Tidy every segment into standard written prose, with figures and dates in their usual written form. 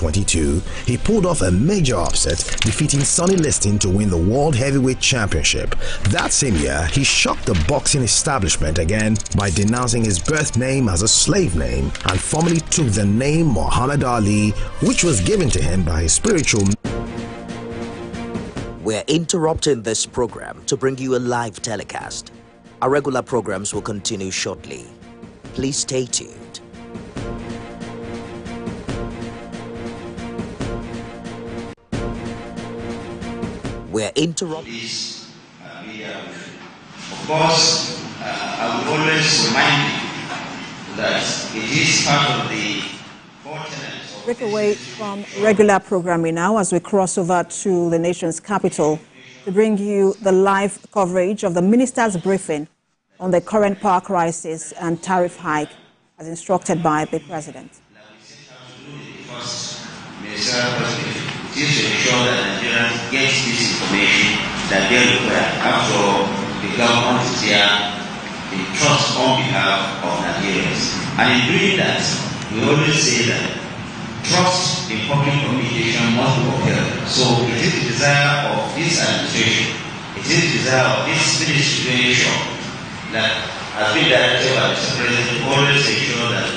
2022, he pulled off a major upset, defeating Sonny Liston to win the World Heavyweight Championship. That same year, he shocked the boxing establishment again by denouncing his birth name as a slave name and formally took the name Muhammad Ali, which was given to him by his spiritual. We're interrupting this program to bring you a live telecast. Our regular programs will continue shortly. Please stay tuned. We're interrupting. Of course, I will always remind you that it is part of the core tenets of. Break away from regular programming now as we cross over to the nation's capital to bring you the live coverage of the minister's briefing on the current power crisis and tariff hike as instructed by the president. It is to ensure that Nigerians get this information that they require. After all, the government is here in trust on behalf of Nigerians. And in doing that, we always say that trust in public communication must be upheld. So it is the desire of this administration, it is the desire of this ministry to ensure that, as been directed by Mr. President, always ensure that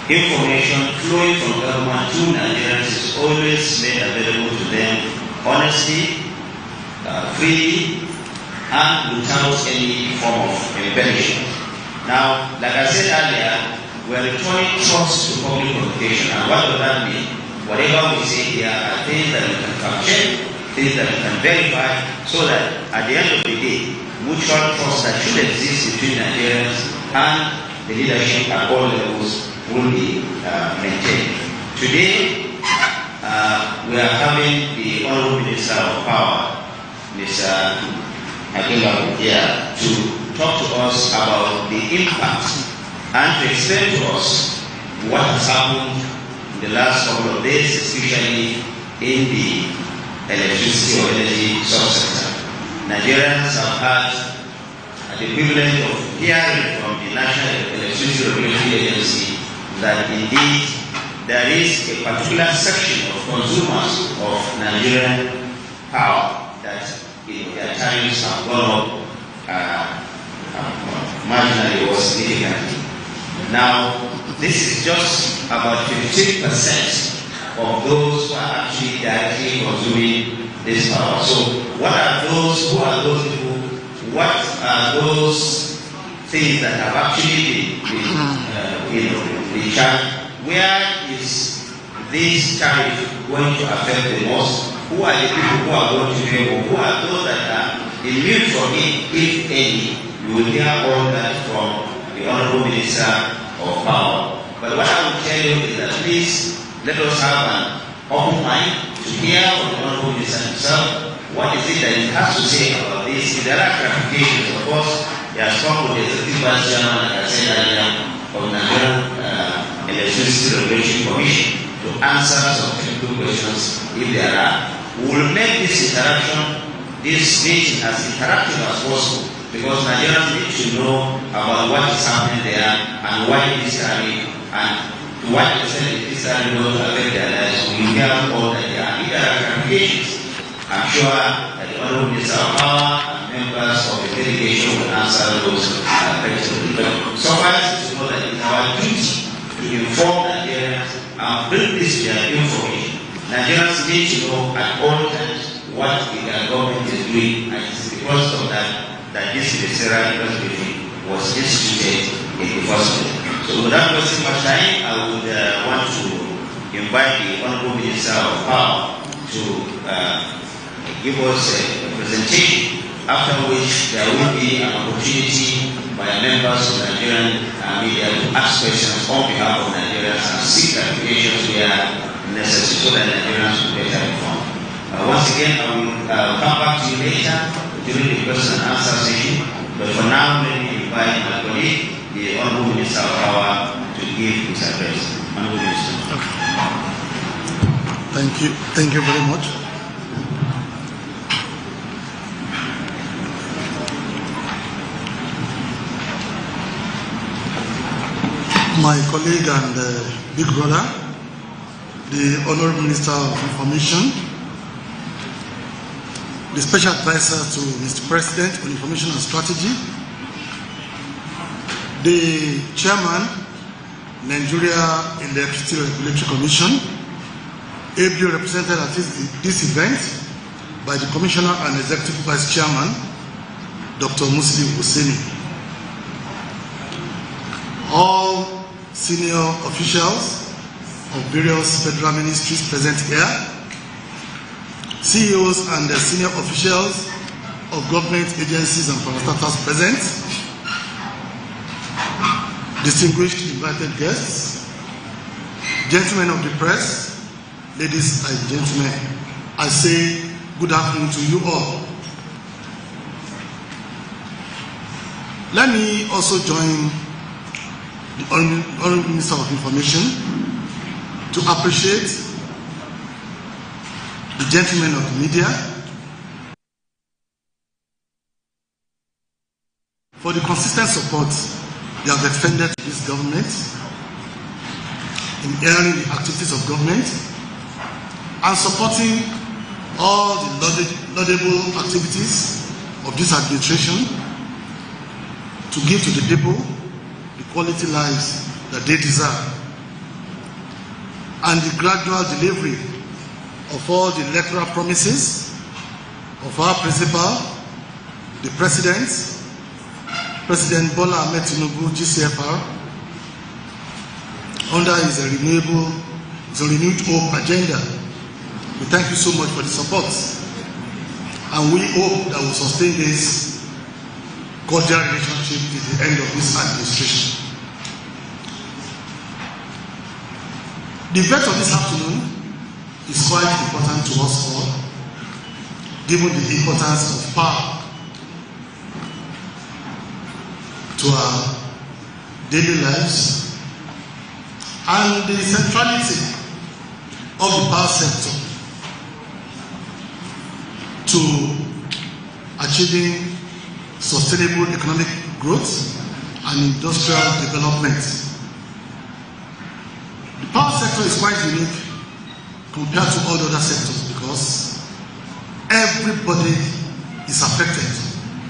information flowing from government to Nigerians is always made available to them honestly, freely, and without any form of embellishment. Now, like I said earlier, we are returning trust to public communication, and what does that mean? Whatever we say here are things that we can fact-check, things that we can verify, so that at the end of the day, mutual trust that should exist between Nigerians and the leadership at all levels will be maintained. Today, we are having the Honorable Minister of Power, Mr. Akinlabu, here to talk to us about the impact and to explain to us what has happened in the last couple of days, especially in the electricity or energy subsector. Nigerians have had the privilege of hearing from the National Electricity Regulatory Agency that indeed there is a particular section of consumers of Nigerian power that their tariffs have gone up marginally or significantly. Now, this is just about 15% of those who are actually directly consuming this power. So, what are those? Who are those people? What are those things that have actually been charged? Where is this tariff going to affect the most? Who are the people who are going to pay more? Who are those that are immune from it, if any? You will hear all that from the Honorable Minister of Power. But what I will tell you is that please let us have an open mind to hear from the Honorable Minister himself. What is it that he has to say about this? If there are clarifications, of course, he has come with the Executive Vice Chairman, like I said earlier, from the Nigerian Electricity Regulation Commission to answer some technical questions if there are. We will make this interaction, this meeting as interactive as possible, because Nigerians need to know about what is happening there and why it is happening and to what extent it is happening going to affect their lives. We hear all that there are. If there are clarifications, I'm sure that the Honorable Minister of Power and members of the delegation will answer those questions. But suffice to know that it's our duty to inform Nigerians and bring this to their information. Nigerians need to know at all times what their government is doing, and it's because of that this ministerial briefing was instituted in the first place. So without wasting much time, I would want to invite the Honorable Minister of Power to give us a presentation, after which there will be an opportunity by members of Nigerian media to ask questions on behalf of Nigerians and seek clarifications where necessary so that Nigerians will be better informed. Once again, I will come back to you later during the question and answer session, but for now, let me invite my colleague, the Honorable Minister of Power, to give his address. Honorable Minister. Thank you. Thank you very much. My colleague and big brother, the Honorable Minister of Information, the Special Advisor to Mr. President on Information and Strategy, the Chairman, Nigeria Electricity Regulatory Commission, ably represented at this event by the Commissioner and Executive Vice Chairman, Dr. Muslim Husseini. All senior officials of various federal ministries present here, CEOs and the senior officials of government agencies and parastatals present, distinguished invited guests, gentlemen of the press, ladies and gentlemen, I say good afternoon to you all. Let me also join the Honorable Minister of Information to appreciate the gentlemen of the media for the consistent support they have extended to this government in airing the activities of government and supporting all the laudable activities of this administration to give to the people the quality lives that they deserve, and the gradual delivery of all the electoral promises of our principal, the President Bola Ahmed Tinubu, GCFR, under his renewed hope agenda. We thank you so much for the support, and we hope that we'll sustain this cordial relationship till the end of this administration. The event of this afternoon is quite important to us all, given the importance of power to our daily lives and the centrality of the power sector to achieving sustainable economic growth and industrial development. The power sector is quite unique compared to all the other sectors because everybody is affected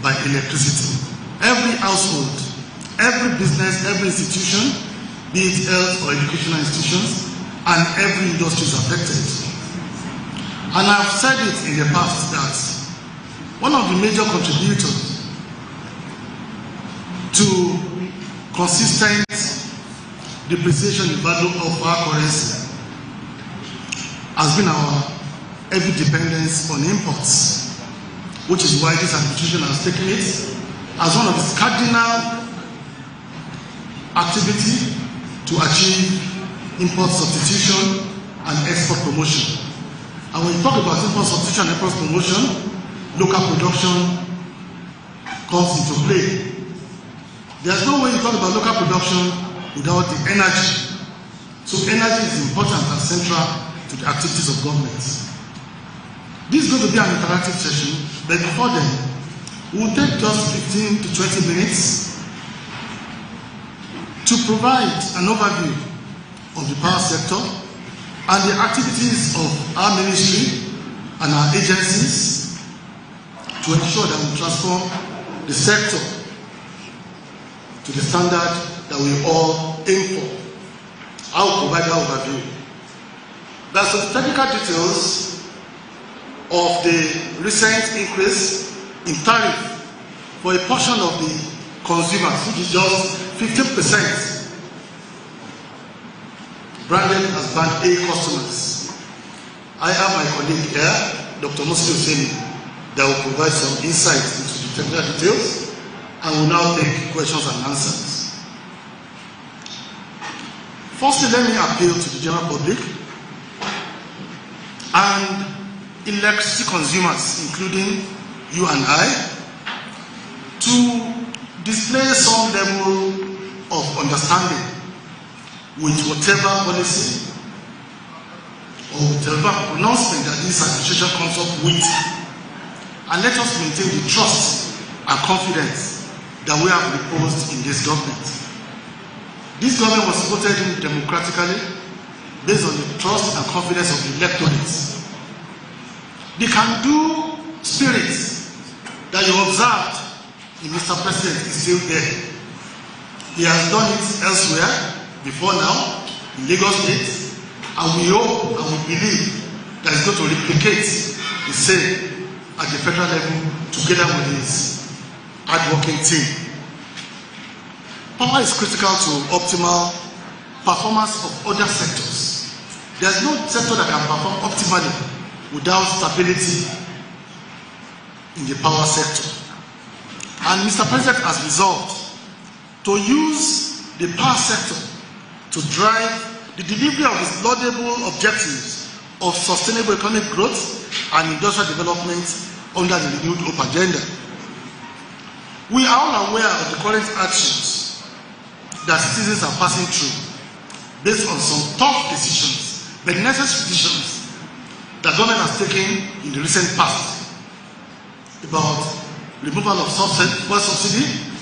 by electricity. Every household, every business, every institution, be it health or educational institutions, and every industry is affected. And I've said it in the past that one of the major contributors to consistent depreciation in value of our currency has been our heavy dependence on imports, which is why this administration has taken it as one of its cardinal activity to achieve import substitution and export promotion. And when you talk about import substitution and export promotion, local production comes into play. There's no way you talk about local production without the energy. So energy is important and central to the activities of government. This is going to be an interactive session, but before then, we will take just 15 to 20 minutes to provide an overview of the power sector and the activities of our ministry and our agencies to ensure that we transform the sector to the standard that we all aim for. I will provide that overview. There are some technical details of the recent increase in tariff for a portion of the consumers, which is just 15%, branded as Band A customers. I have my colleague here, Dr. Muslim Husseini, that will provide some insight into the technical details, and will now take questions and answers. Firstly, let me appeal to the general public and electricity consumers, including you and I, to display some level of understanding with whatever policy or whatever pronouncement that this administration comes up with, and let us maintain the trust and confidence that we have reposed in this government. This government was voted in democratically based on the trust and confidence of the electorate. The can-do spirit that you observed in Mr. President is still there. He has done it elsewhere before now, in Lagos State, and we hope and we believe that he's going to replicate the same at the federal level together with his hard-working team. Power is critical to optimal performance of other sectors. There's no sector that can perform optimally without stability in the power sector. And Mr. President has resolved to use the power sector to drive the delivery of his laudable objectives of sustainable economic growth and industrial development under the renewed hope agenda. We are all aware of the current actions that citizens are passing through based on some tough decisions, but necessary decisions that government has taken in the recent past about removal of subsidy,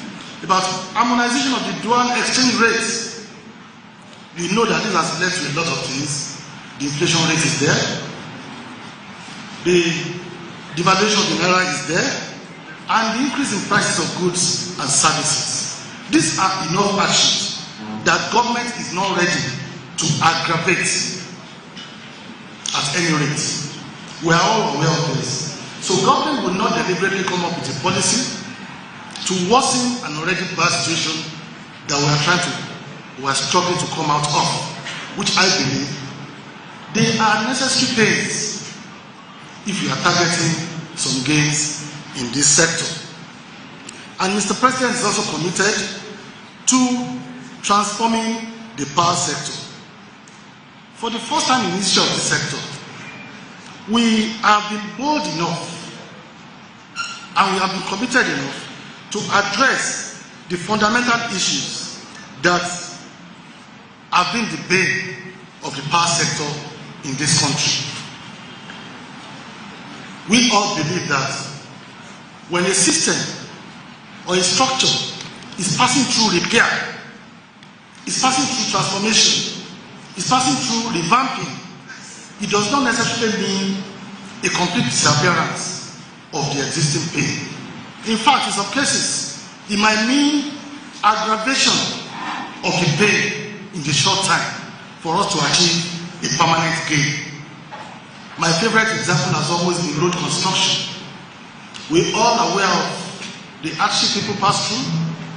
about harmonization of the dual exchange rates. We know that this has led to a lot of things. The inflation rate is there, the devaluation of the naira is there, and the increase in prices of goods and services. These are enough actions that government is not ready to aggravate at any rate. We are all aware of this. So government will not deliberately come up with a policy to worsen an already bad situation that we are struggling to come out of, which I believe they are necessary pains if you are targeting some gains in this sector. And Mr. President is also committed to transforming the power sector. For the first time in the history of this sector, we have been bold enough and we have been committed enough to address the fundamental issues that have been the bane of the power sector in this country. We all believe that when a system or a structure is passing through repair, is passing through transformation, is passing through revamping, it does not necessarily mean a complete disappearance of the existing pain. In fact, in some cases, it might mean aggravation of the pain in the short time for us to achieve a permanent gain. My favorite example has always been road construction. We're all aware of the hardship people passed through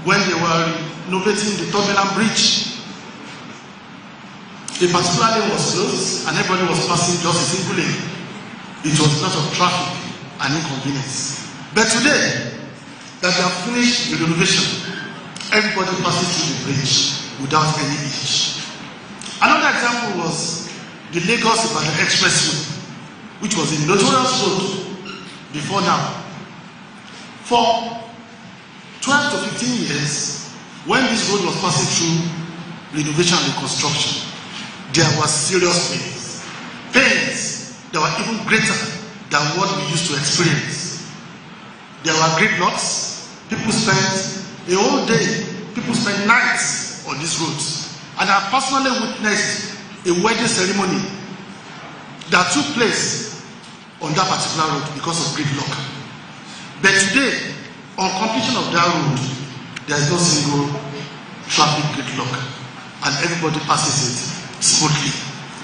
when they were renovating the Terminal Bridge. A particular lane was closed and everybody was passing just a single lane. It was a lot of traffic and inconvenience. But today, that they have finished the renovation, everybody passes through the bridge without any hitch. Another example was the Lagos-Ibadan Expressway, which was a notorious road before now. For 12 to 15 years, when this road was passing through renovation and reconstruction, there was serious pains that were even greater than what we used to experience. There were gridlocks. People spent a whole day, people spent nights on these roads. And I personally witnessed a wedding ceremony that took place on that particular road because of gridlock. But today, on completion of that road, there is no single traffic gridlock, and everybody passes it smoothly.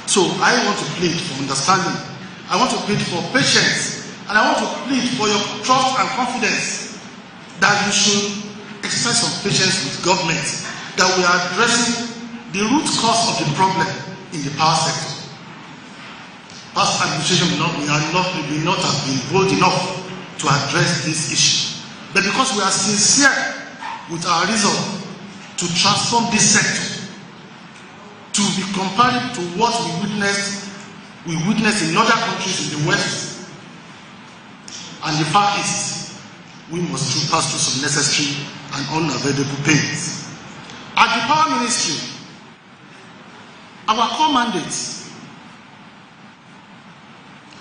So I want to plead for understanding. I want to plead for patience, and I want to plead for your trust and confidence that you should exercise some patience with government, that we are addressing the root cause of the problem in the power sector. Past administration may not have been bold enough to address this issue. But because we are sincere with our resolve to transform this sector to be comparable to what we witnessed in other countries in the West and the Far East, we must pass through some necessary and unavoidable pains. At the Power Ministry, our core mandate,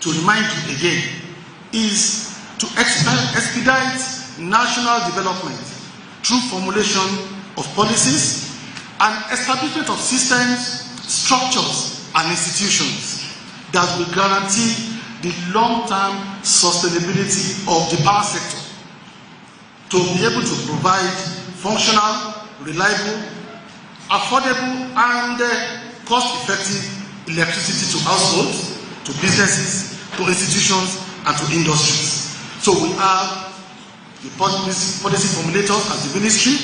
to remind you again, is to expedite national development through formulation of policies and establishment of systems, structures, and institutions that will guarantee the long-term sustainability of the power sector to be able to provide functional, reliable, affordable, and cost-effective electricity to households, to businesses, to institutions, and to industries. So we have the policy formulators as the ministry.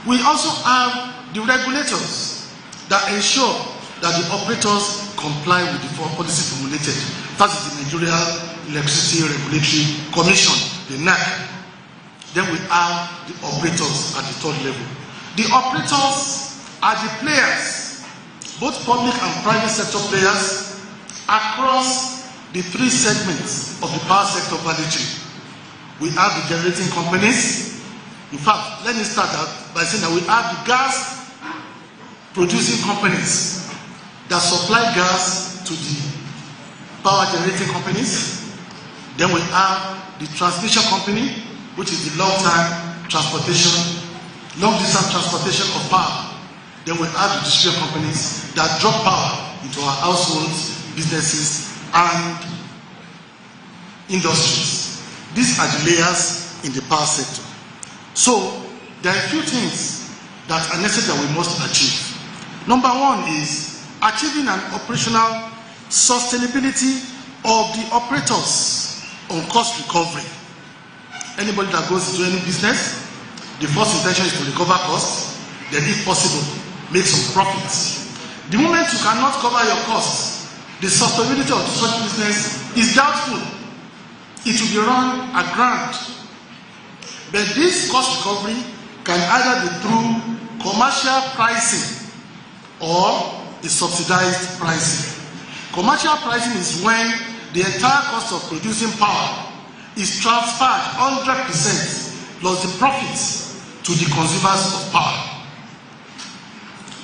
We also have the regulators that ensure that the operators comply with the policy formulated. That is the Ministerial Electricity Regulatory Commission, the NEC. Then we have the operators at the third level. The operators are the players, both public and private sector players, across the three segments of the power sector value chain. We have the generating companies. In fact, let me start out by saying that we have the gas producing companies that supply gas to the power generating companies. Then we have the transmission company, which is the long-distance transportation of power. Then we have the distribution companies that drop power into our households, businesses, and industries. These are the layers in the power sector. So there are a few things that are necessary that we must achieve. Number one is achieving an operational sustainability of the operators on cost recovery. Anybody that goes into any business, the first intention is to recover costs, then if possible, make some profits. The moment you cannot cover your costs, the sustainability of such business is doubtful. It will be run aground. But this cost recovery can either be through commercial pricing or a subsidized pricing. Commercial pricing is when the entire cost of producing power is transferred 100% plus the profits to the consumers of power.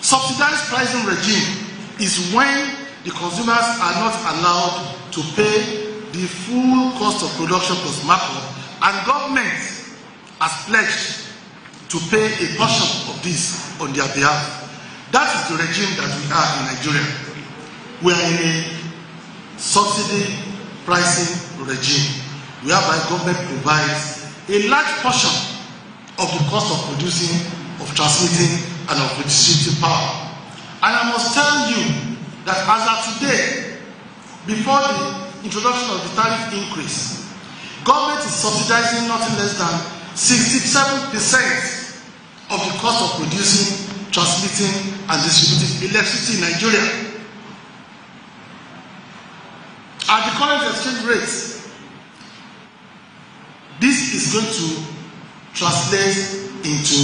Subsidized pricing regime is when the consumers are not allowed to pay the full cost of production plus markup, and government has pledged to pay a portion of this on their behalf. That is the regime that we have in Nigeria. We are in a subsidy pricing regime, whereby government provides a large portion of the cost of producing, of transmitting, and of distributing power. And I must tell you that as of today, before the introduction of the tariff increase, government is subsidizing nothing less than 67% of the cost of producing, transmitting, and distributing electricity in Nigeria. At the current exchange rates, this is going to translate into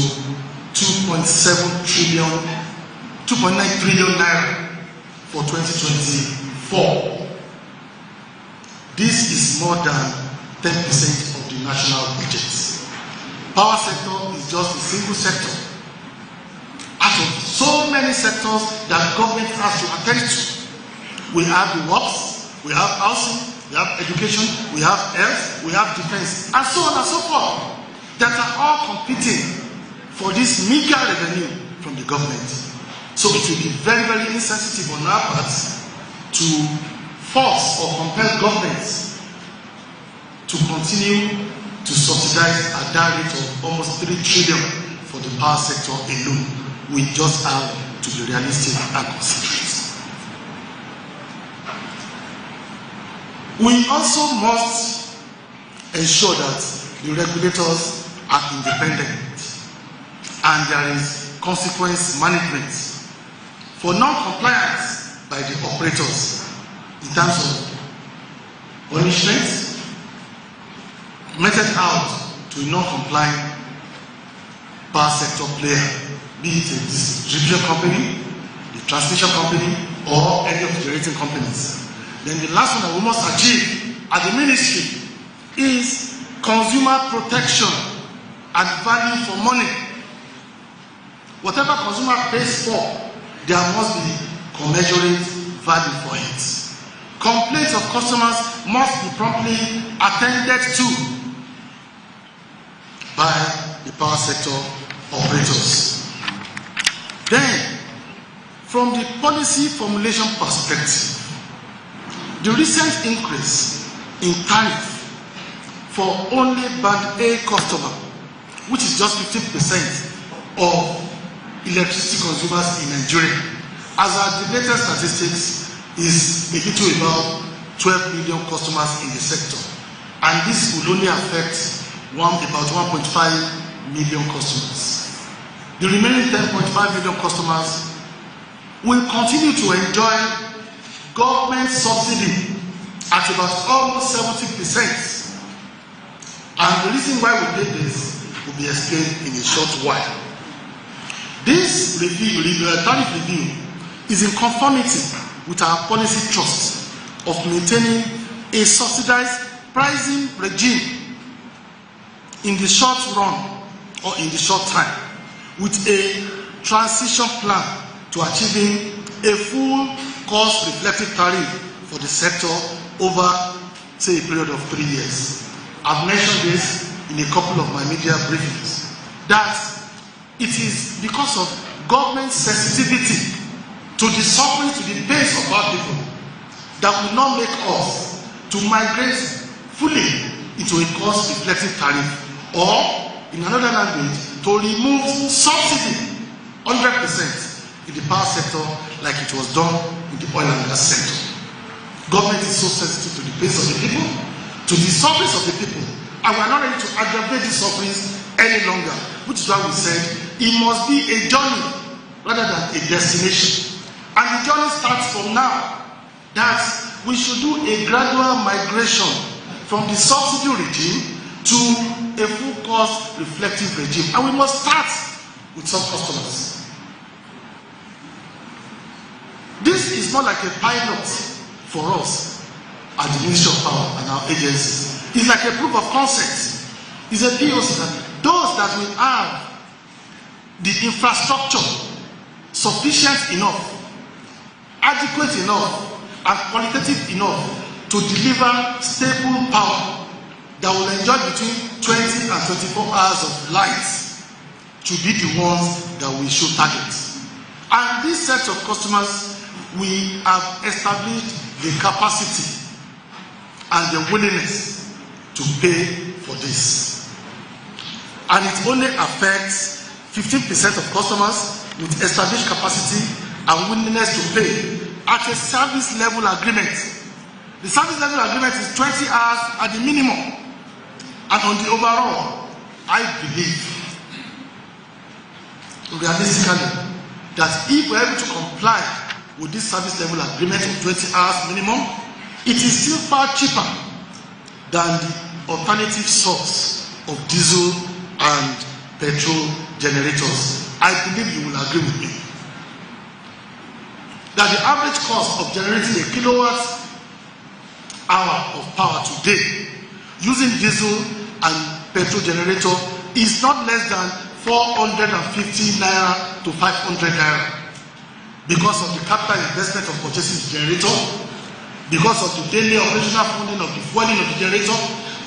2.9 trillion naira for 2024. This is more than 10% of the national budget. Power sector is just a single sector out of so many sectors that government has to attend to. We have the works, we have housing, we have education, we have health, we have defense, and so on and so forth, that are all competing for this meager revenue from the government. So it will be very, very insensitive on our part to force or compel governments to continue to subsidize at that rate of almost 3 trillion for the power sector alone. We just have to be realistic and considerate. We also must ensure that the regulators are independent and there is consequence management for non-compliance by the operators in terms of punishment meted out to a non-compliant power sector player, be it a distribution company, the transmission company, or any of the generating companies. Then the last one that we must achieve at the ministry is consumer protection and value for money. Whatever consumer pays for, there must be commensurate value for it. Complaints of customers must be promptly attended to by the power sector operators. Then, From the policy formulation perspective, the recent increase in tariff for only Band A customer, which is just 15% of electricity consumers in Nigeria, as our the latest statistics is a little about 12 million customers in the sector, and this will only affect about 1.5 million customers. The remaining 10.5 million customers will continue to enjoy government subsidy at about almost 70%. And the reason why we did this will be explained in a short while. This tariff review is in conformity with our policy trust of maintaining a subsidized pricing regime in the short run or in the short time, with a transition plan to achieving a full cost reflective tariff for the sector over, say, a period of 3 years. I've mentioned this in a couple of my media briefings, that it is because of government sensitivity to the suffering, to the pains of our people, that will not make us to migrate fully into a cost reflective tariff, or in another language, to remove subsidy 100% in the power sector like it was done in the oil and gas sector. Government is so sensitive to the pains of the people, to the sufferings of the people, and we are not ready to aggravate these sufferings any longer, which is why we said it must be a journey rather than a destination. And the journey starts from now, that we should do a gradual migration from the subsidy regime to a full cost reflective regime, and we must start with some customers. This is not like a pilot for us at the Ministry of Power and our agencies. It's like a proof of concept. It's a POC that those that will have the infrastructure sufficient enough, adequate enough, and qualitative enough to deliver stable power that will enjoy between 20 and 24 hours of light to be the ones that we should target. And this set of customers, we have established the capacity and the willingness to pay for this. And it only affects 15% of customers with established capacity and willingness to pay at a service level agreement. The service level agreement is 20 hours at the minimum. And on the overall, I believe realistically that if we're able to comply with this service level agreement of 20 hours minimum, it is still far cheaper than the alternative source of diesel and petrol generators. I believe you will agree with me that the average cost of generating a kilowatt hour of power today using diesel and petrol generator is not less than 450 naira to 500 naira, because of the capital investment of purchasing the generator, because of the daily operational funding of the fueling of the generator,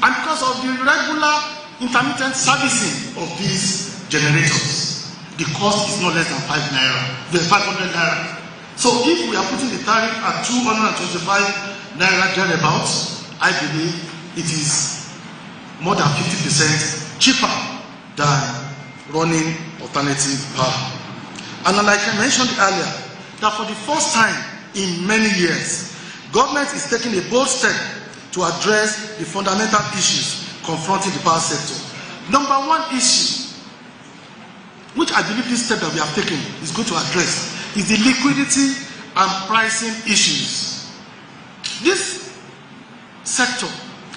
and because of the regular intermittent servicing of these generators. The cost is not less than 500 naira. So if we are putting the tariff at 225 naira thereabouts, I believe it is more than 50% cheaper than running alternative power. And like I mentioned earlier, that for the first time in many years, government is taking a bold step to address the fundamental issues confronting the power sector. Number one issue, which I believe this step that we have taken is going to address, is the liquidity and pricing issues. This sector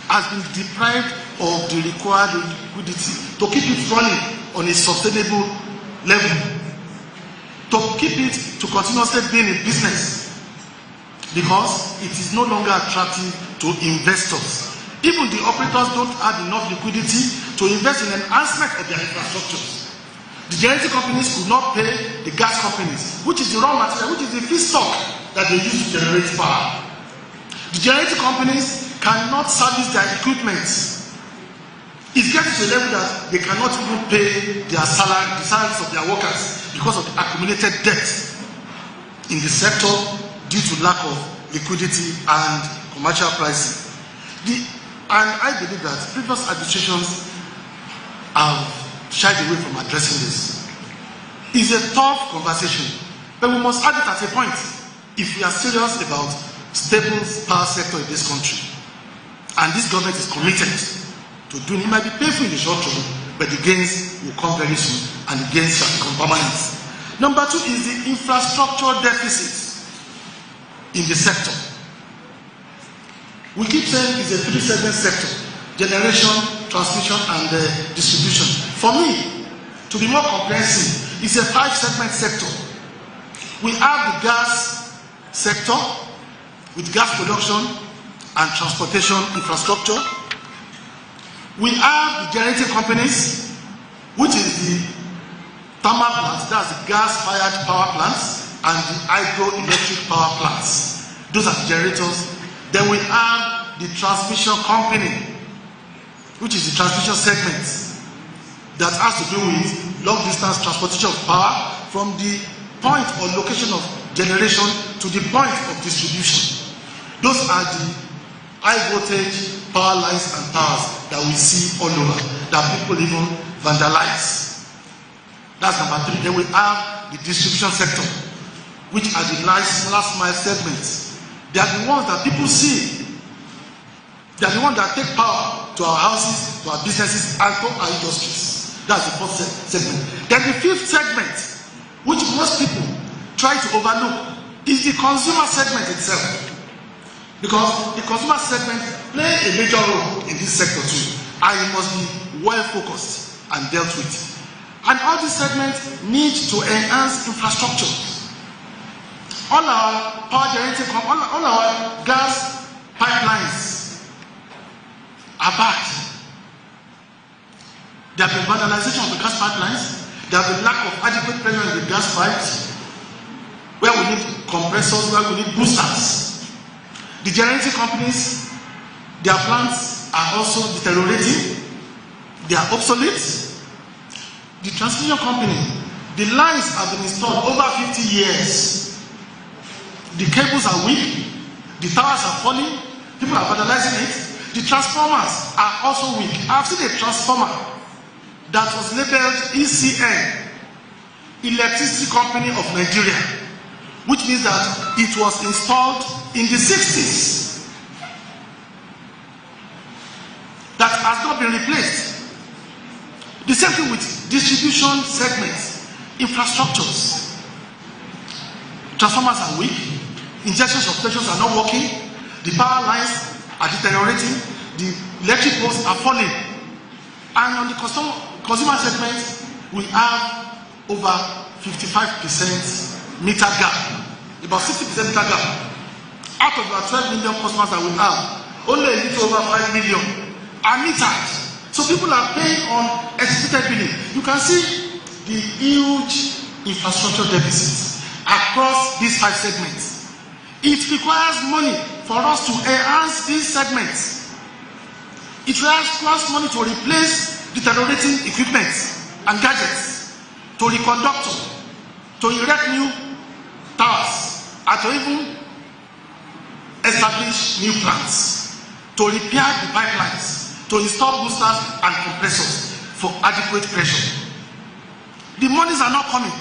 has been deprived of the required liquidity to keep it running on a sustainable level, to keep it to continuously being in business, because it is no longer attractive to investors. Even the operators don't have enough liquidity to invest in enhancement of their infrastructures. The generating companies could not pay the gas companies, which is the raw material, which is the feedstock that they use to generate power. The generating companies cannot service their equipment. It's getting to a level that they cannot even pay their salary, the salaries of their workers, because of the accumulated debt. in the sector due to lack of liquidity and commercial pricing. And I believe that previous administrations have shied away from addressing this. It's a tough conversation, but we must have it at a point if we are serious about stable power sector in this country. And this government is committed to doing it. It might be painful in the short term, but the gains will come very soon, and the gains shall become permanent. Number 2 is the infrastructure deficit in the sector. We keep saying it's a 3-segment sector: generation, transmission, and distribution. For me, to be more comprehensive, it's a 5-segment sector. We have the gas sector with gas production and transportation infrastructure. We have the generating companies, which is the thermal plants, that's the gas-fired power plants, and the hydroelectric power plants. Those are the generators. Then we have the transmission company, which is the transmission segment that has to do with long-distance transportation of power from the point or location of generation to the point of distribution. Those are the high-voltage power lines and towers that we see all over, that people even vandalize. That's number 3. Then we have the distribution sector, which are the last mile segments. They are the ones that people see. They are the ones that take power to our houses, to our businesses, and to our industries. That's the 4th segment. Then the 5th segment, which most people try to overlook, is the consumer segment itself. Because the consumer segment plays a major role in this sector too, and it must be well focused and dealt with. And all these segments need to enhance infrastructure. All our power generating, all our gas pipelines are bad. There have been vandalization of the gas pipelines. There have been lack of adequate pressure in the gas pipes, where we need compressors, where we need boosters. The generating companies, their plants are also deteriorating. They are obsolete. The transmission company, the lines have been installed over 50 years. The cables are weak, the towers are falling, people are vandalizing it. The transformers are also weak. I've seen a transformer that was labeled ECN, Electricity Company of Nigeria, which means that it was installed in the 60s. That has not been replaced. The same thing with distribution segments, infrastructures. Transformers are weak, injection substations are not working, the power lines are deteriorating, the electric poles are falling. And on the consumer segment, we have over 55% meter gap, about 60% meter gap. Out of our 12 million customers that we have, only a little over 5 million are metered. So people are paying on expected billing. You can see the huge infrastructure deficits across these 5 segments. It requires money for us to enhance these segments. It requires money to replace deteriorating equipment and gadgets, to reconduct, to erect new towers, and to even establish new plants, to repair the pipelines, to install boosters and compressors for adequate pressure. The monies are not coming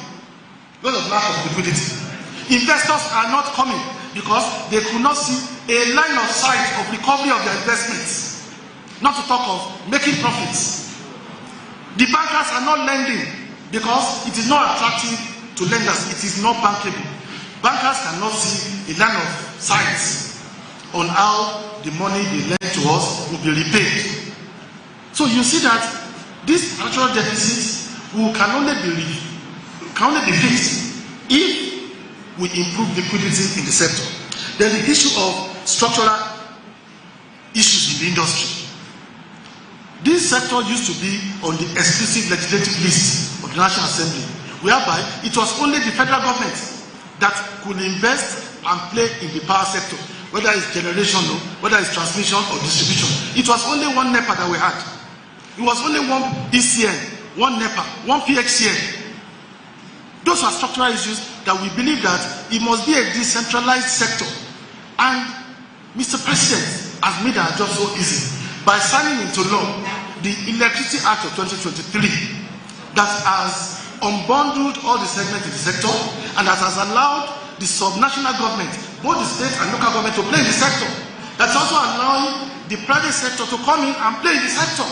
because of lack of liquidity. Investors are not coming because they could not see a line of sight of recovery of their investments, not to talk of making profits. The bankers are not lending because it is not attractive to lenders. It is not bankable. Bankers cannot see a line of sight on how the money they lend to us will be repaid. So you see that this structural deficit can only be fixed if we improve liquidity in the sector. Then the issue of structural issues in the industry. This sector used to be on the exclusive legislative list of the National Assembly, whereby it was only the federal government that could invest and play in the power sector, whether it's generation, whether it's transmission or distribution. It was only one NEPA that we had. It was only one ECN, one NEPA, one PXCN. Those are structural issues that we believe that it must be a decentralized sector. And Mr. President has made our job so easy by signing into law the Electricity Act of 2023 that has unbundled all the segments in the sector and that has allowed the subnational government, both the state and local government, to play in the sector. That's also allowing the private sector to come in and play in the sector.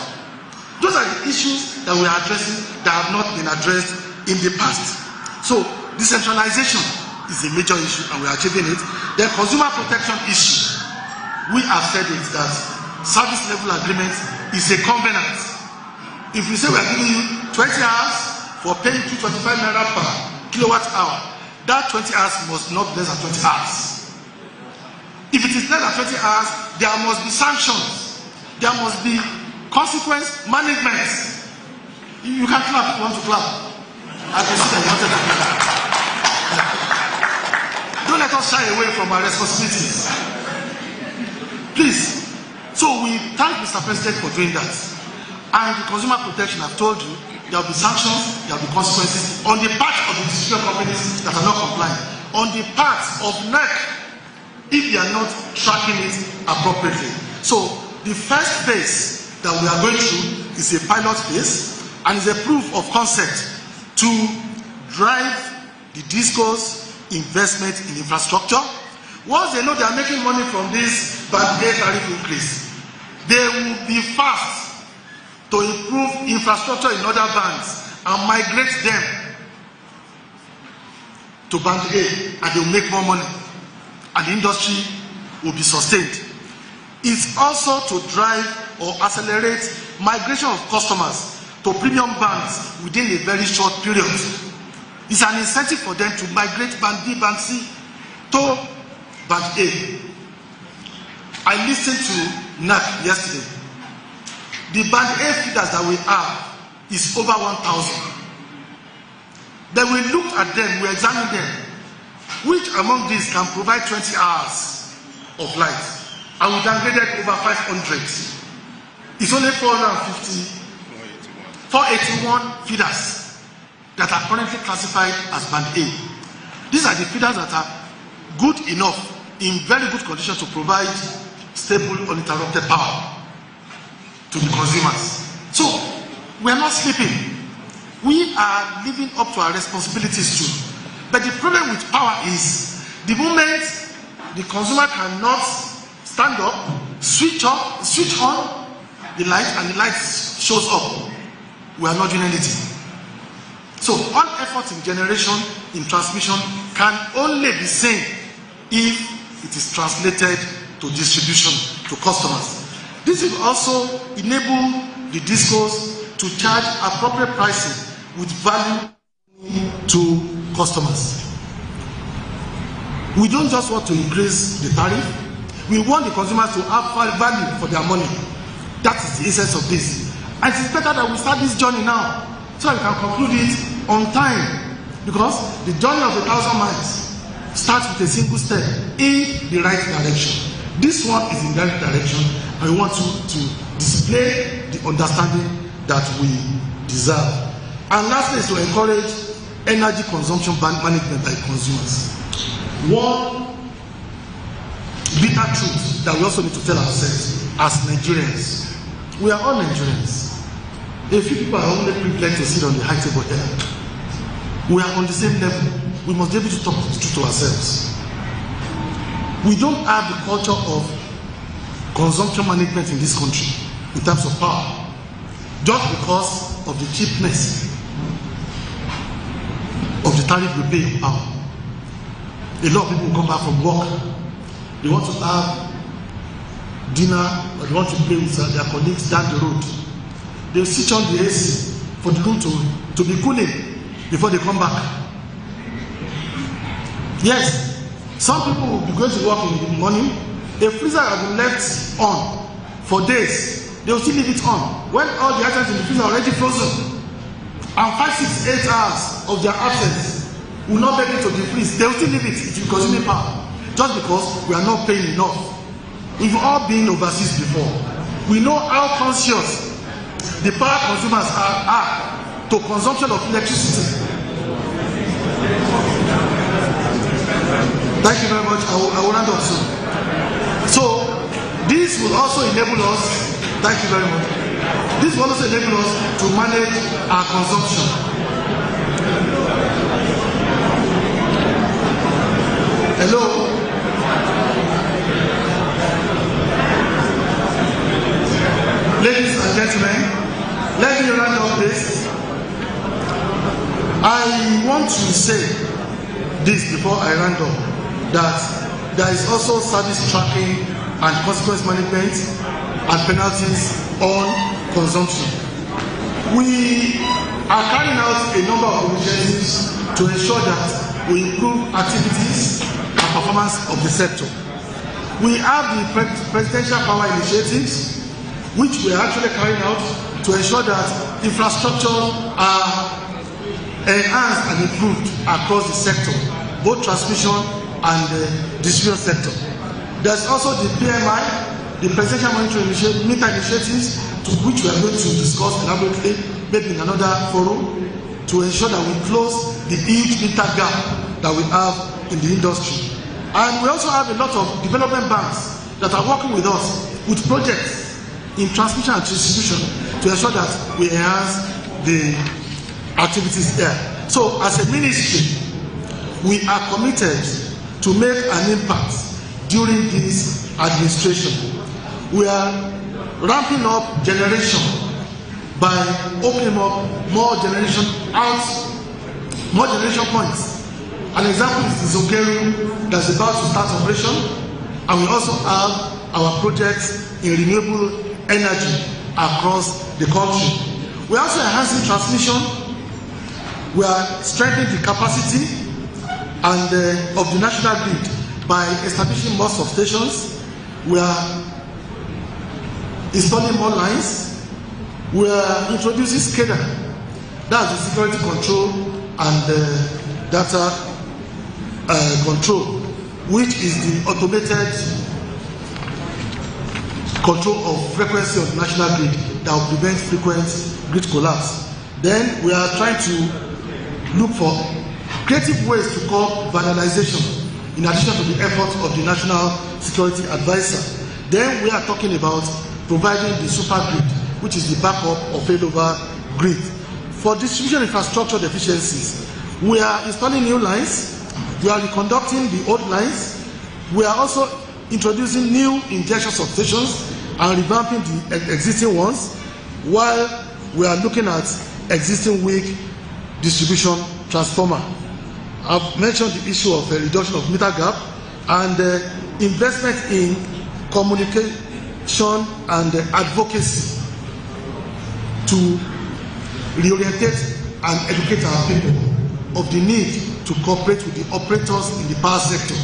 Those are the issues that we are addressing that have not been addressed in the past. So decentralization is a major issue and we are achieving it. The consumer protection issue, we have said it that service level agreement is a covenant. If we say we are giving you 20 hours for paying 225 naira per kilowatt hour, that 20 hours must not be less than 20 hours. If it is less than 20 hours, there must be sanctions. There must be consequence management. You can clap if you want to clap. I can see that you wanted to clap. Don't let us shy away from our responsibilities. Please. So we thank Mr. President for doing that. And the consumer protection, I've told you, there will be sanctions, there will be consequences on the part of the distributor companies that are not compliant, on the part of NEC if they are not tracking it appropriately. So the first phase that we are going through is a pilot phase and is a proof of concept to drive the DISCO's investment in infrastructure. Once they know they are making money from this band A tariff increase, they will be fast to improve infrastructure in other bands and migrate them to band A, and they will make more money and the industry will be sustained. It's also to drive or accelerate migration of customers to premium bands within a very short period. It's an incentive for them to migrate band B, band C to band A. I listened to NAC yesterday. The band A feeders that we have is over 1,000. Then we looked at them, we examined them. Which among these can provide 20 hours of light? And we downgraded over 500. It's only 481 feeders that are currently classified as band A. These are the feeders that are good enough, in very good condition, to provide stable, uninterrupted power to the consumers. So we are not sleeping. We are living up to our responsibilities too. But the problem with power is the moment the consumer cannot stand up, switch on the light, and the light shows up, we are not doing anything. So all effort in generation, in transmission, can only be seen if it is translated to distribution to customers. This will also enable the DISCOs to charge appropriate pricing with value to customers. We don't just want to increase the tariff, we want the consumers to have value for their money. That is the essence of this. And it is better that we start this journey now, so we can conclude it on time, because the journey of 1,000 miles starts with a single step in the right direction. This one is in the right direction, and we want to display the understanding that we deserve. And lastly is to encourage energy consumption management by consumers. One bitter truth that we also need to tell ourselves as Nigerians. We are all Nigerians. A few people are only privileged to sit on the high table here. We are on the same level. We must be able to talk the truth to ourselves. We don't have the culture of consumption management in this country in terms of power, just because of the cheapness of the tariff we pay in power. A lot of people come back from work, they want to have dinner, or they want to play with their colleagues down the road. They switch on the AC for the room to be cooling before they come back. Yes, some people will be going to work in the morning, a freezer has been left on for days, they will still leave it on when all the items in the freezer are already frozen, and 5, 6, 8 hours of their absence will not be able to defreeze. They will still leave it, it will consume power, just because we are not paying enough. We've all been overseas before. We know how conscious the power consumers are to consumption of electricity. Thank you very much. I will round up soon. So, this will also enable us, thank you very much, this will also enable us to manage our consumption. Hello? Ladies and gentlemen, let me round up this. I want to say this before I round up, that there is also service tracking and consequence management and penalties on consumption. We are carrying out a number of initiatives to ensure that we improve activities and performance of the sector. We have the presidential power initiatives, which we are actually carrying out to ensure that infrastructure are enhanced and improved across the sector, both transmission and distribution sector. There's also the PMI, the Presidential Monitoring Meter Initiatives, to which we are going to discuss elaborately, maybe in another forum, to ensure that we close the huge meter gap that we have in the industry. And we also have a lot of development banks that are working with us with projects in transmission and distribution to ensure that we enhance the activities there. So, as a ministry, we are committed to make an impact during this administration. We are ramping up generation by opening up more generation points. An example is the Zogeru that's about to start operation, and we also have our projects in renewable energy across the country. We are also enhancing transmission. We are strengthening the capacity and of the national grid by establishing more substations. We are installing more lines. We are introducing SCADA, that's the security control and data control, which is the automated control of frequency of the national grid that will prevent frequent grid collapse. Then we are trying to look for creative ways to curb vandalization in addition to the efforts of the National Security Advisor. Then we are talking about providing the super grid, which is the backup or failover grid. For distribution infrastructure deficiencies, we are installing new lines, we are reconducting the old lines, we are also introducing new injection substations and revamping the existing ones, while we are looking at existing weak distribution transformer. I've mentioned the issue of a reduction of meter gap and investment in communication and advocacy to reorientate and educate our people of the need to cooperate with the operators in the power sector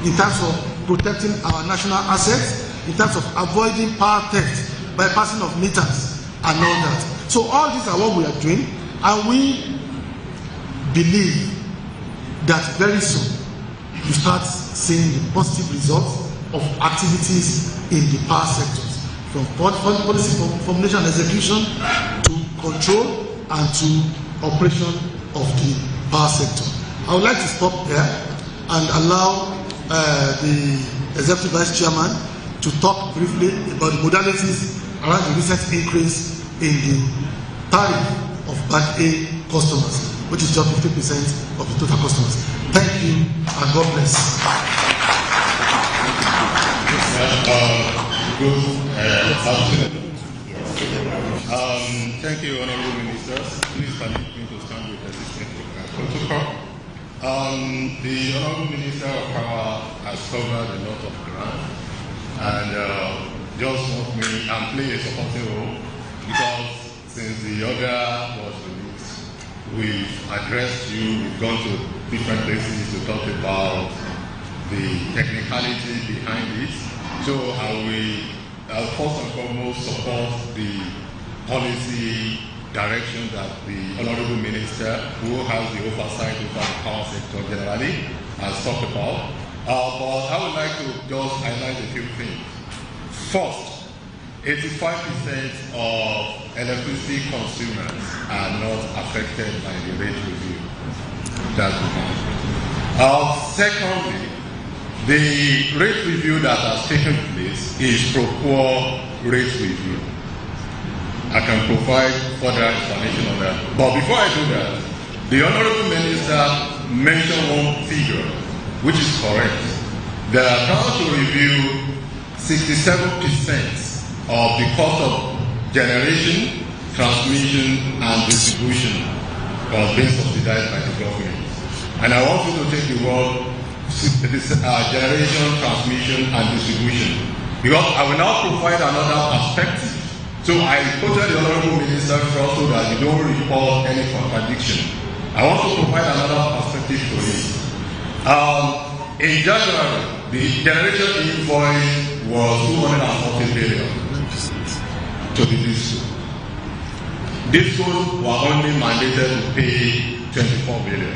in terms of protecting our national assets, in terms of avoiding power theft, bypassing of meters and all that. So all these are what we are doing, and we believe that very soon you start seeing the positive results of activities in the power sectors, from policy formulation and execution to control and to operation of the power sector. I would like to stop there and allow the Executive Vice Chairman to talk briefly about the modalities around the recent increase in the tariff of Band A customers, which is just 50% of the total customers. Thank you and God bless. Thank you, Honorable Ministers. Please permit me to stand with the assistant protocol. The Honorable Minister of Power has covered a lot of ground and just want me and play a supporting role, because since the order was released, we've addressed you, we've gone to different places to talk about the technicality behind it. So I will first and foremost support the policy direction that the Honorable Minister, who has the oversight over the power sector generally, has talked about. But I would like to just highlight a few things. First, 85% of electricity consumers are not affected by the rate review. That's one. Secondly, The rate review that has taken place is pro-quo rate review. I can provide further explanation on that. But before I do that, the Honorable Minister mentioned one figure, which is correct. They are proud to review 67% of the cost of generation, transmission, and distribution was being subsidized by the government. And I want you to take the word generation, transmission, and distribution, because I will now provide another perspective. So I quoted the Honorable Minister so that you don't report any contradiction. I want to provide another perspective to it. In January, the generation invoice was 240 billion to the DISCO. DISCOs were only mandated to pay 24 billion.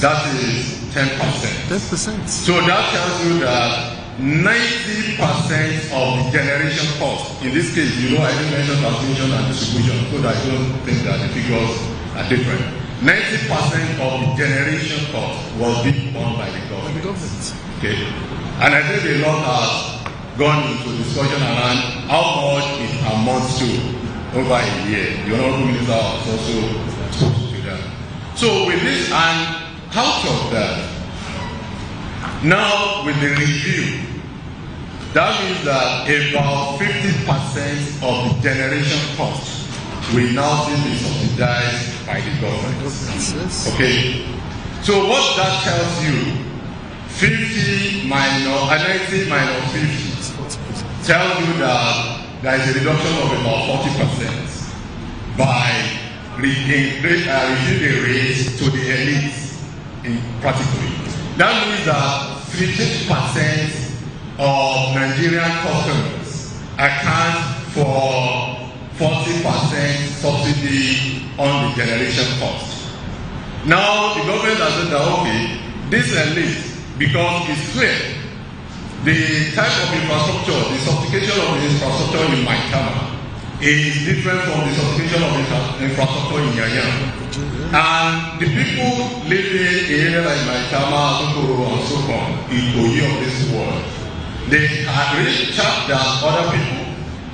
That is 10%. 10%. So that tells you that 90% of the generation cost, in this case, you know, I didn't mention transmission and distribution, so that I don't think that the figures are different. 90% of the generation cost was being borne by the government. Okay. And I think a lot has gone into discussion around how much it amounts to over a year. The Honorable Minister has also spoken to that. So with this, and out of that, now with the review, that means that about 50% of the generation cost will now be subsidized by the government. Okay. So what that tells you, 90 minus 50 tells you that there is a reduction of about 40% by reducing the rates to the elites practically. That means that 50% of Nigerian customers account for 40% subsidy on the generation cost. Now the government has said that okay, this elite, because it's clear the type of infrastructure, the sophistication of the infrastructure in Maitama is different from the sophistication of infrastructure in Yanyam. And the people living in areas like Maitama, Sokoro, and so on, in Koyi of this world, they are really charged than other people,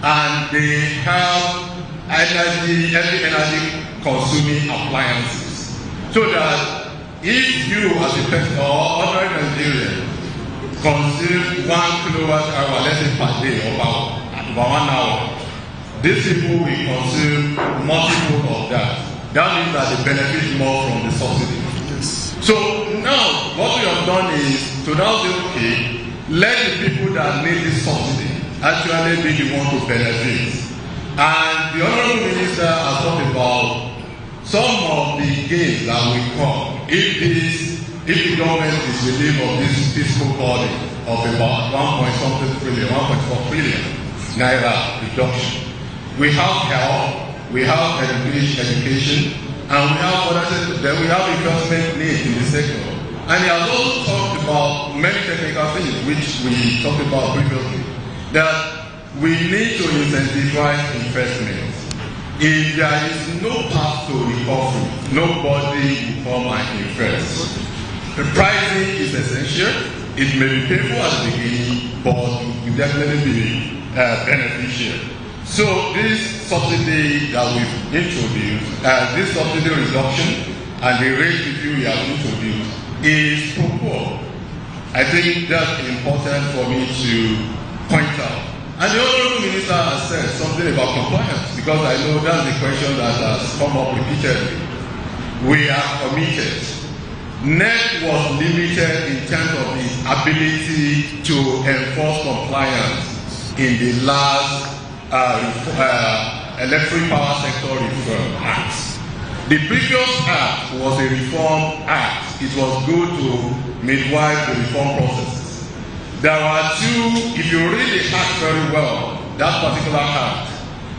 and they have heavy energy consuming appliances. So that if you as a person or other Nigerian consume 1 kilowatt hour, let's say per day, or about 1 hour, these people will consume multiple of that. That means that they benefit more from the subsidy. Yes. So now what we have done is to now say, okay, let the people that need this subsidy actually be the one to benefit. And the Honorable Minister has talked about some of the gains that will come if the government is relieved of this fiscal burden of about 1.4 trillion naira reduction. We have health, we have education, and we have then we have investment needs in the sector. And he has also talked about many technical things which we talked about previously, that we need to incentivize investment. If there is no path to recovery, nobody will come and invest. The pricing is essential. It may be painful at the beginning, but it will definitely be beneficial. So this subsidy that we've introduced, this subsidy reduction and the rate review we have introduced is pro-poor. I think that's important for me to point out. And the Honorable Minister has said something about compliance, because I know that's the question that has come up repeatedly. We are committed. NET was limited in terms of its ability to enforce compliance in the last Electric Power Sector Reform Act. The previous act was a reform act. It was good to midwife the reform processes. There are two, if you read the act very well, that particular act,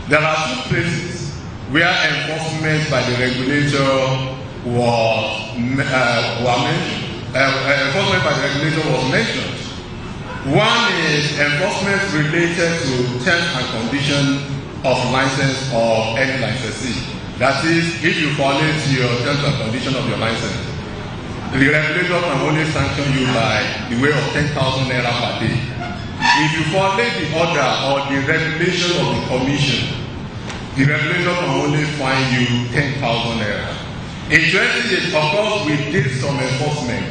there are two places where enforcement by the regulator was mentioned. Enforcement by the regulator was mentioned. One is enforcement related to terms and conditions of license of any licensee. That is, if you violate your terms and conditions of your license. the regulator can only sanction you by the way of 10,000 naira per day. If you violate the order or the regulation of the commission, the regulator can only fine you 10,000 naira. In 20 of course, we did some enforcement.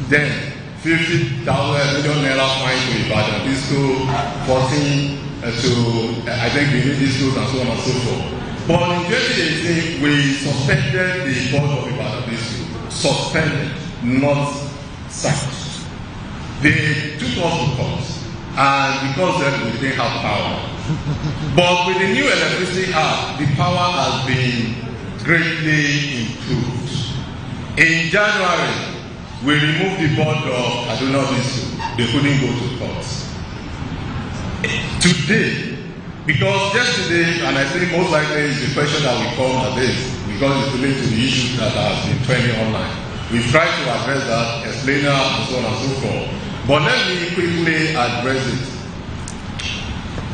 Then 50,000 million naira fine to Ibadan Disco, 14 to I think we need discos and so on and so forth. But in 2018, we suspended the board of Ibadan Disco. Suspended, not sacked. They took us to court, and because then we didn't have power. But with the new Electricity Act, the power has been greatly improved. In January, we removed the board of Kaduna Disco. They couldn't go to court. Today, because yesterday, and I think most likely is the question that will come at this, because it's related to the issues that have been trending online. We've tried to address that, explain that, and so on and so forth. But let me quickly address it.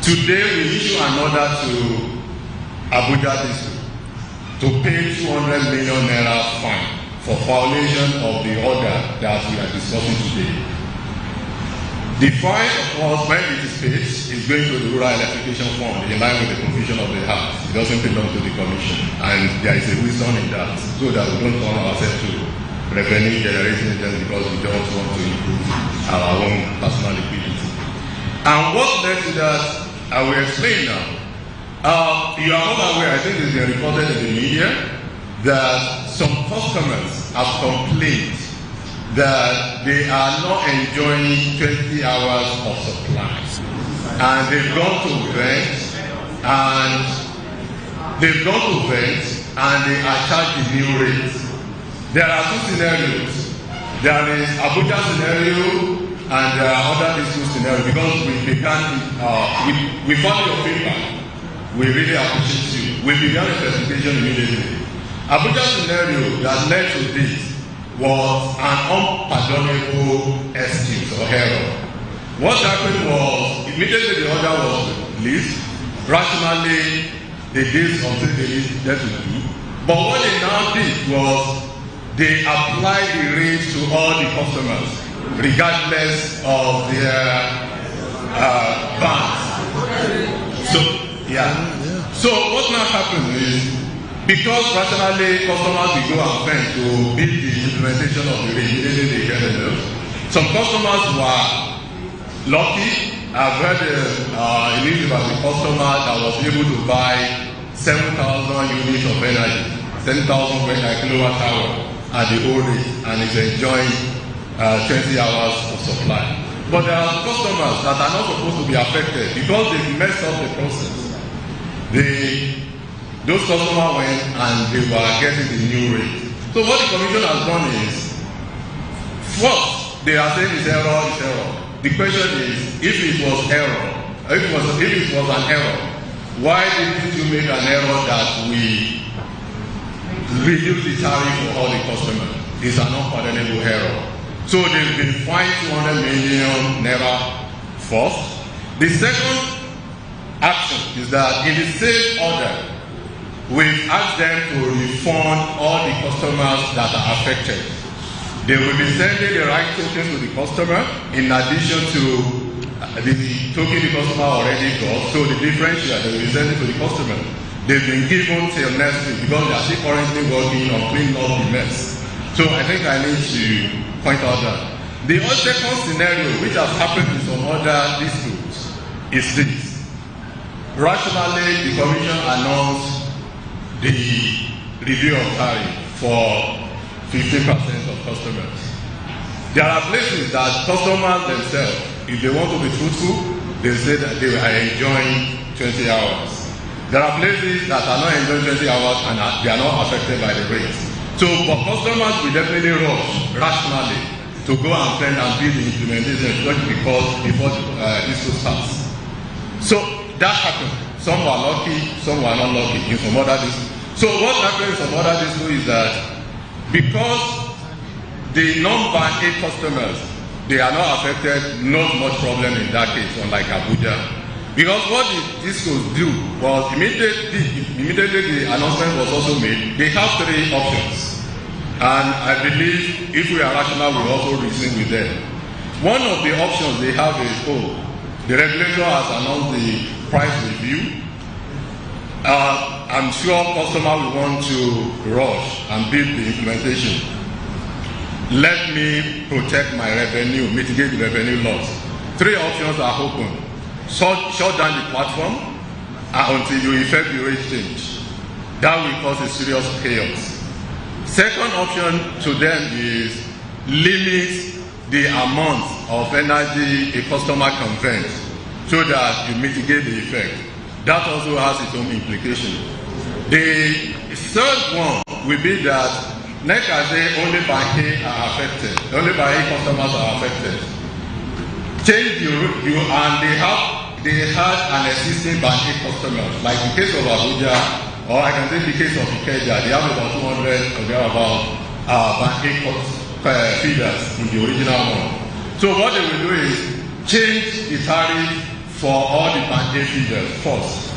Today, we issue an order to Abuja District to pay 200 million naira fine for violation of the order that we are discussing today. The fine, of course, when it is paid, is going to the Rural Electrification Fund in line with the provision of the Act. It doesn't belong to the Commission, and there is a wisdom in that, so that we don't turn ourselves to revenue generating agents because we don't want to improve our own personal liquidity. And what led to that, I will explain now. You are not aware, I think it's been reported in the media, that some customers have complained that they are not enjoying 20 hours of supply. And they've gone to vent, and they are charged the new rates. There are two scenarios. There is Abuja scenario, and there are other district scenarios, because we began, we found your feedback. We really appreciate you. We began a investigation immediately. Abuja scenario that led to this was an unpardonable excuse or error. What happened was, immediately the order was released, rationally they did something they needed to do. But what they now did was, they applied the rates to all the customers, regardless of their bands. So what now happened is, because rationally customers will go and spend to beat the implementation of the rate, immediately they get it. Some customers were lucky. I've heard a news about the customer that was able to buy 7,000 units of energy, 10,000 kilowatt hour at the old rate, and is enjoying 20 hours of supply. But there are customers that are not supposed to be affected because they messed up the process. Those customers went and they were getting the new rate. So what the Commission has done is, first, they are saying it's error, it's error. The question is, if it was error, if it was an error, why didn't you make an error that we reduce the tariff for all the customers? It's an unpardonable error. So they've been fined 200 million naira first. The second action is that in the same order, we've asked them to refund all the customers that are affected. They will be sending the right tokens to the customer in addition to the token the customer already got. So the differential they will be sending to the customer. They've been given till next week because they are still currently working on cleaning up the mess. So I think I need to point out that. The second scenario, which has happened in some other districts, is this. Rationally, the Commission announced the review of tariff for 15% of customers. There are places that customers themselves, if they want to be truthful, they say that they are enjoying 20 hours. There are places that are not enjoying 20 hours and they are not affected by the rates. So for customers, we definitely rush rationally to go and send and build the implementation just before this starts. So that happened. Some were lucky, some were not lucky in some other districts. So what happens in some other districts is that because the non-band A customers, they are not affected, not much problem in that case, unlike Abuja. Because what the discos do was immediately the announcement was also made, they have three options. And I believe if we are rational, we also reason with them. One of the options they have is, the regulator has announced the price review. I'm sure customers will want to rush and build the implementation. Let me protect my revenue, mitigate the revenue loss. 3 options are open. Shut down the platform until you effect the rate change. That will cause a serious chaos. Second option to them is limit the amount of energy a customer can vent so that you mitigate the effect. That also has its own implication. The third one will be that only by A are affected. Only by A customers are affected. Change the rule, and they had an existing by A customer, like the case of Abuja, or I can take the case of Ikeja. They have about 200 or thereabout by A feeders in the original one. So what they will do is change the tariff for all the by A feeders first,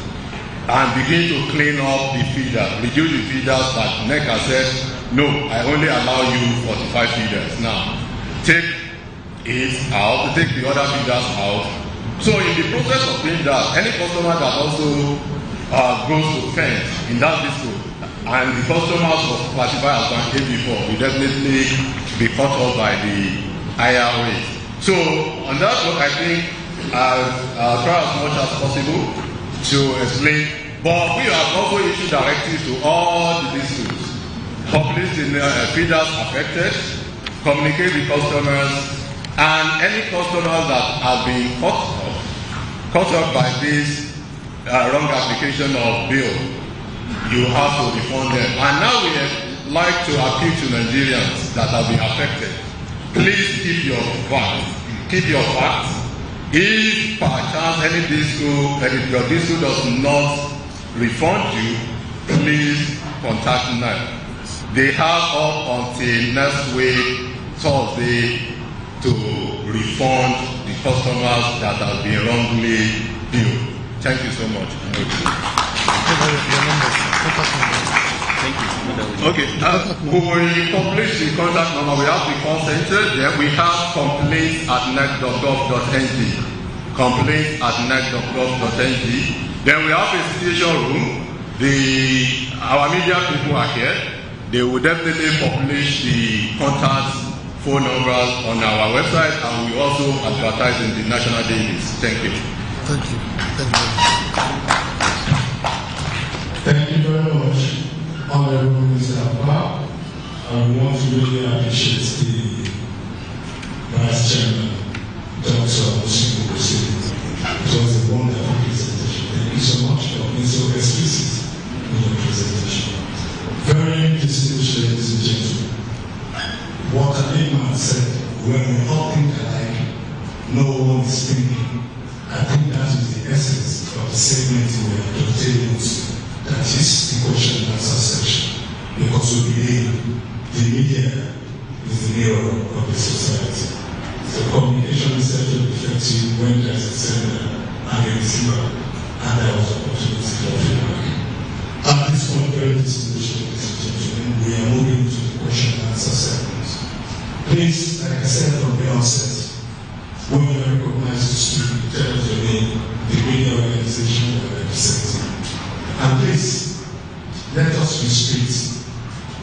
and begin to clean up the feeders, reduce the feeders that NEC has said, no, I only allow you 45 feeders. Now, take it out, take the other feeders out. So in the process of doing that, any customer that also goes to fence in that district, and the customers were classified as bank A before, will definitely be cut off by the higher rate. So on that note, I think I'll try as much as possible to explain, but we have also issued directives to all the districts, publish the feeders affected, communicate with customers, and any customers that have been cut off by this wrong application of bill, you have to refund them. And now we like to appeal to Nigerians that have been affected. Please keep your facts. If by chance your disco does not refund you, please contact them. They have up until next week, Thursday, to refund the customers that have been wrongly billed. Thank you so much. Okay, we will publish the contact number. We have the call center. Then we have complaints@nec.gov.ng. Complaints@nec.gov.ng. Then we have a situation room. Our media people are here. They will definitely publish the contact phone numbers on our website, and we also advertise in the national dailies. Thank you. Thank you. Thank you very much, Honorable Mr. Abba. I want to really appreciate the Vice Chairman, Dr. Muslim Hussein. It was a wonderful presentation. Thank you so much for being so explicit in your presentation. Very distinguished ladies and gentlemen. What Kalima said, when we all think alike, no one is thinking. I think that is the essence of the segment we are pertaining to. That is the question and answer section. Because we believe the media is the mirror of the society. So communication is certainly effective when there is a sender and a receiver, and there was opportunity for feedback. At this point, very distinguished ladies and gentlemen, we are moving to the question and answer segment. Please, like I said from the onset, when you are recognized to speak, tell us your name, the media organization you are representing. And please, let us restrict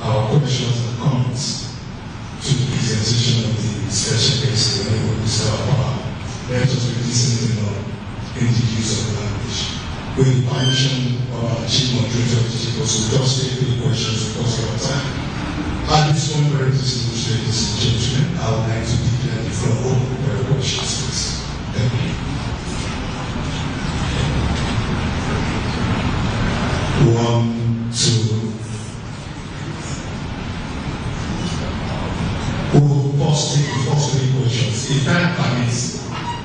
our questions and comments to the presentation of the special case, the Honorable Mr. Abba. Let us be listening in the use of language. With the permission of our Chief Moderator, because we just take the questions because of our time. At this point, very distinguished ladies and gentlemen, I would like to declare the floor open for your questions, please. Thank you. 1, 2. We'll pause the first 3 questions. If time permits,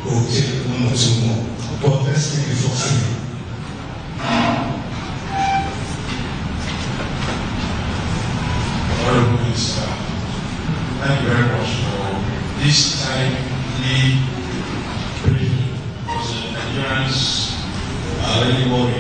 we'll take 1 or 2 more. But let's take the first 3. Honorable Minister, thank you very much for this timely briefing, because the Nigerians are really worried.